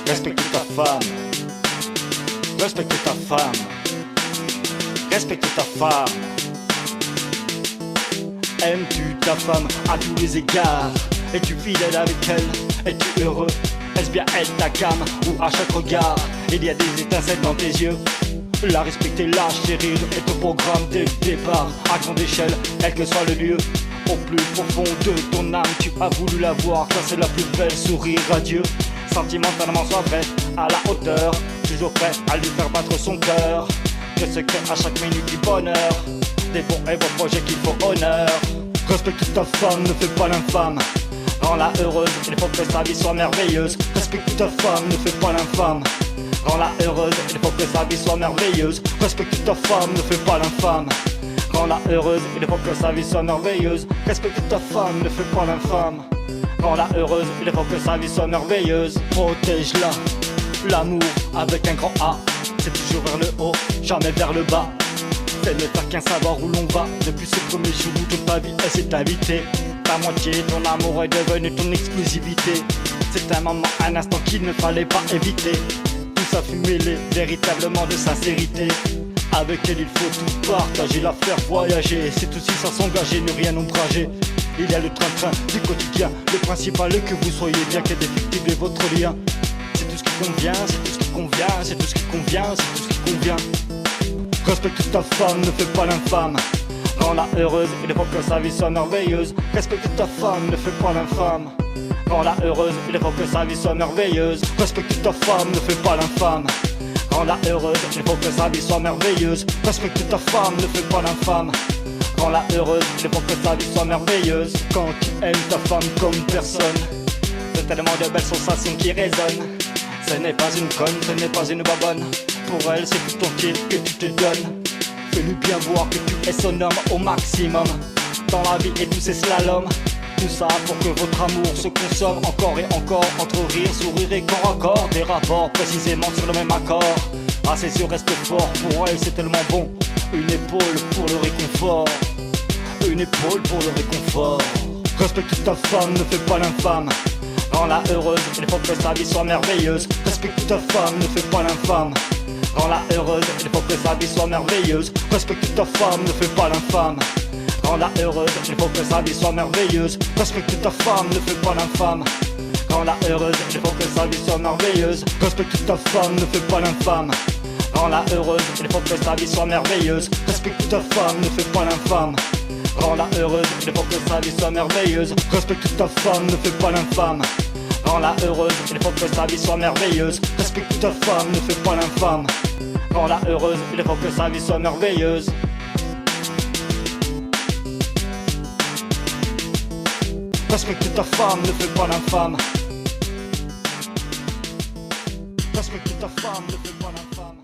Respecte ta femme. Respecte ta femme. Respecte ta femme. Aimes-tu ta femme à tous les égards? Es-tu fidèle avec elle? Es-tu heureux? Est-ce bien elle ta cam? Ou à chaque regard il y a des étincelles dans tes yeux? La respecter, la chérir est au programme dès le départ. À grande échelle, quel que soit le lieu. Au plus profond de ton âme, tu as voulu la voir. Car c'est la plus belle, sourire radieux. Sentimentalement sois vrai, à la hauteur. Toujours prêt à lui faire battre son cœur. Je sais qu'à chaque minute du bonheur, des bons et beaux projets qu'il faut honneur. Respecte ta femme, ne fais pas l'infâme. Rends-la heureuse, il faut que sa vie soit merveilleuse. Respecte ta femme, ne fais pas l'infâme. Rends-la heureuse, il faut que sa vie soit merveilleuse. Respecte ta femme, ne fais pas l'infâme. Rends-la heureuse, il faut que sa vie soit merveilleuse. Respecte ta femme, ne fais pas l'infâme. Rends-la heureuse, il faut que sa vie soit merveilleuse. Protège-la, l'amour avec un grand A. C'est toujours vers le haut, jamais vers le bas. C'est ne pas qu'un savoir où l'on va. Depuis ce premier jour où toute ta vie elle s'est habitée. Ta moitié, ton amour est devenu ton exclusivité. C'est un moment, un instant qu'il ne fallait pas éviter. Tout ça fut mêlé véritablement de sincérité. Avec elle il faut tout partager, la faire voyager. C'est aussi sans s'engager, ne rien ombrager. Il y a le train-train du quotidien. Le principal est que vous soyez bien, qu'indéfectible est votre lien. C'est tout ce qui convient, c'est tout ce qui convient, c'est tout ce qui convient, c'est tout ce qui convient. Respecte ta femme, ne fais pas l'infâme. Rends-la heureuse, il faut que sa vie soit merveilleuse. Respecte ta femme, ne fais pas l'infâme. Rends-la heureuse, il faut que sa vie soit merveilleuse. Respecte ta femme, ne fais pas l'infâme. Rends-la heureuse, il faut que sa vie soit merveilleuse. Respecte ta femme, ne fais pas l'infâme. Rends-la heureuse, il faut que sa vie soit merveilleuse. Quand tu aimes ta femme comme personne, c'est tellement de belles sensations qui résonnent. Ce n'est pas une conne, ce n'est pas une babonne. Pour elle, c'est tout entier que tu te donnes. Fais-lui bien voir que tu es son homme au maximum. Dans la vie et tous ces slaloms. Tout ça pour que votre amour se consomme encore et encore. Entre rire, sourire et corps à corps. Des rapports précisément sur le même accord. Ah ses yeux restent forts, pour elle c'est tellement bon. Une épaule pour le réconfort. Une épaule pour le réconfort. Respecte ta femme, ne fais pas l'infâme. Rends-la heureuse, il faut que sa vie soit merveilleuse. Respecte ta femme, ne fais pas l'infâme. Rends-la heureuse, il faut que sa vie soit merveilleuse. Respecte ta femme, ne fais pas l'infâme. Rends-la heureuse, il faut que sa vie soit merveilleuse. Respecte ta femme, ne fais pas l'infâme. Rends-la heureuse, il faut que sa vie soit merveilleuse. Respecte ta femme, ne fais pas l'infâme. Rends-la heureuse, il faut que sa vie soit merveilleuse. Respecte ta femme, ne fais pas l'infâme. Rends-la heureuse, il faut que sa vie soit merveilleuse. Respecte ta femme, ne fais pas l'infâme. Rends-la heureuse, il faut que sa vie soit merveilleuse. Respecte ta femme, ne fais pas l'infâme. Rends-la heureuse, il faut que sa vie soit merveilleuse. Respecte ta femme, ne fais pas l'infâme. Respecte ta femme, ne fais pas l'infâme.